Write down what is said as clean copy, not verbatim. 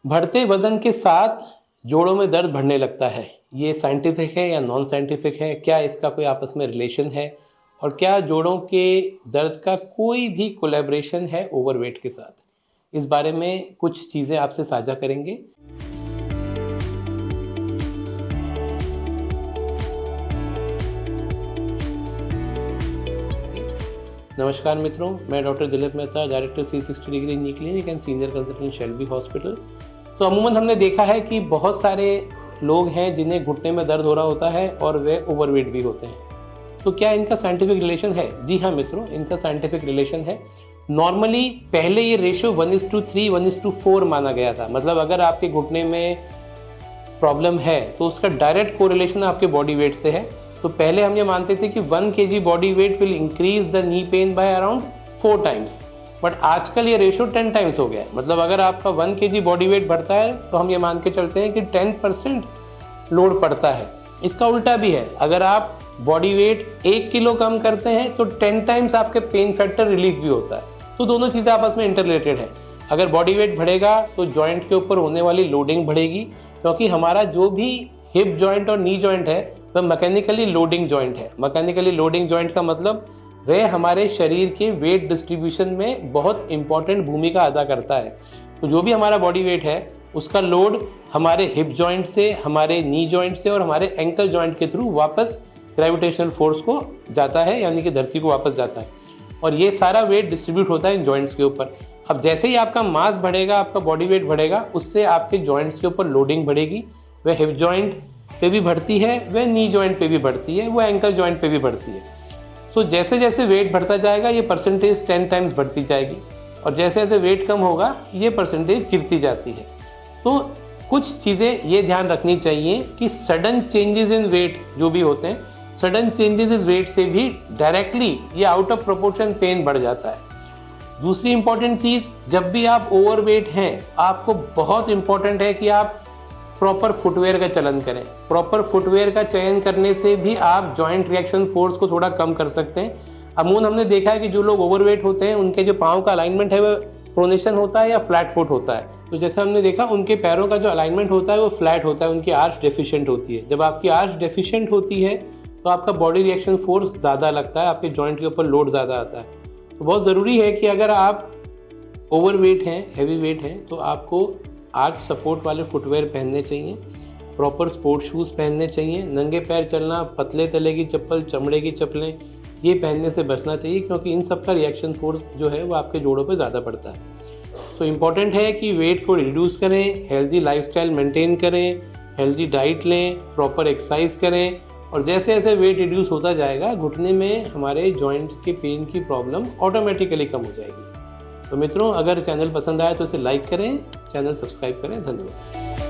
बढ़ते वजन के साथ जोड़ों में दर्द बढ़ने लगता है। ये साइंटिफिक है या नॉन साइंटिफिक है? क्या इसका कोई आपस में रिलेशन है? और क्या जोड़ों के दर्द का कोई भी कोलैबोरेशन है ओवरवेट के साथ? इस बारे में कुछ चीज़ें आपसे साझा करेंगे। नमस्कार मित्रों, मैं doctor Dilip Mehta, director 360 degree knee clinic and senior consultant Shelby hospital. तो अमूमन हमने देखा है कि बहुत सारे लोग हैं जिन्हें घुटने में दर्द हो रहा होता है और वे ओवरवेट भी होते हैं। तो क्या इनका साइंटिफिक रिलेशन है? जी हाँ मित्रों, इनका साइंटिफिक रिलेशन है। नॉर्मली पहले ये रेशियो 1:3, 1:4 माना गया था। मतलब अगर आपके घुटने में प्रॉब्लम है तो उसका डायरेक्ट कोरिलेशन आपके बॉडी वेट से है। तो पहले हम ये मानते थे कि 1 kg body weight will increase the knee pain by around 4 times, but आजकल ये रेशियो 10 टाइम्स हो गया है। मतलब अगर आपका 1 kg बॉडी वेट बढ़ता है तो हम ये मान के चलते हैं कि 10% लोड पड़ता है। इसका उल्टा भी है, अगर आप बॉडी वेट 1 किलो कम करते हैं तो 10 टाइम्स आपके पेन फैक्टर रिलीफ भी होता है। तो दोनों चीज़ें आपस में इंटररिलेटेड है। अगर बॉडी वेट बढ़ेगा तो जॉइंट के ऊपर होने वाली लोडिंग बढ़ेगी, क्योंकि हमारा जो भी हिप जॉइंट और नी जॉइंट है वह मैकेनिकली लोडिंग जॉइंट है। मैकेनिकली लोडिंग जॉइंट का मतलब वह हमारे शरीर के वेट डिस्ट्रीब्यूशन में बहुत इंपॉर्टेंट भूमिका अदा करता है। तो जो भी हमारा बॉडी वेट है उसका लोड हमारे हिप जॉइंट से, हमारे नी जॉइंट से और हमारे एंकल जॉइंट के थ्रू वापस ग्रेविटेशनल फोर्स को जाता है, यानी कि धरती को वापस जाता है। और ये सारा वेट डिस्ट्रीब्यूट होता है इन जॉइंट्स के ऊपर। अब जैसे ही आपका मास बढ़ेगा, आपका बॉडी वेट बढ़ेगा, उससे आपके जॉइंट्स के ऊपर लोडिंग बढ़ेगी। वह हिप जॉइंट पे भी बढ़ती है, वह नी जॉइंट पे भी बढ़ती है, वह एंकल जॉइंट पे भी बढ़ती है। सो जैसे जैसे वेट बढ़ता जाएगा ये परसेंटेज 10 टाइम्स बढ़ती जाएगी, और जैसे जैसे वेट कम होगा ये परसेंटेज गिरती जाती है। तो कुछ चीज़ें ये ध्यान रखनी चाहिए कि सडन चेंजेस इन वेट जो भी होते हैं, सडन चेंजेस इस वेट से भी डायरेक्टली ये आउट ऑफ प्रोपोर्शन पेन बढ़ जाता है। दूसरी इंपॉर्टेंट चीज़, जब भी आप ओवरवेट हैं आपको बहुत इंपॉर्टेंट है कि आप प्रॉपर फुटवेयर का चलन करें। प्रॉपर फुटवेयर का चयन करने से भी आप जॉइंट रिएक्शन फोर्स को थोड़ा कम कर सकते हैं। अमूमन हमने देखा है कि जो लोग ओवरवेट होते हैं उनके जो पाँव का अलाइनमेंट है वो प्रोनेशन होता है या फ्लैट फुट होता है। तो जैसे हमने देखा उनके पैरों का जो अलाइनमेंट होता है वो फ्लैट होता है, उनकी आर्च डेफिशिएंट होती है। जब आपकी आर्च डेफिशिएंट होती है तो आपका बॉडी रिएक्शन फोर्स ज़्यादा लगता है, आपके जॉइंट के ऊपर लोड ज़्यादा आता है। तो बहुत ज़रूरी है कि अगर आप ओवरवेट हैं, हैवी वेट हैं, तो आपको आर्च सपोर्ट वाले फुटवेयर पहनने चाहिए, प्रॉपर स्पोर्ट शूज़ पहनने चाहिए। नंगे पैर चलना, पतले तले की चप्पल, चमड़े की चप्पलें, ये पहनने से बचना चाहिए, क्योंकि इन सब का रिएक्शन फोर्स जो है वो आपके जोड़ों पे ज़्यादा पड़ता है। तो इम्पॉर्टेंट है कि वेट को रिड्यूस करें, हेल्दी लाइफस्टाइल मेंटेन करें, हेल्दी डाइट लें, प्रॉपर एक्सरसाइज करें, और जैसे जैसे वेट रिड्यूस होता जाएगा घुटने में हमारे जॉइंट्स के पेन की प्रॉब्लम ऑटोमेटिकली कम हो जाएगी। तो मित्रों, अगर चैनल पसंद आए तो इसे लाइक करें, चैनल सब्सक्राइब करें। धन्यवाद।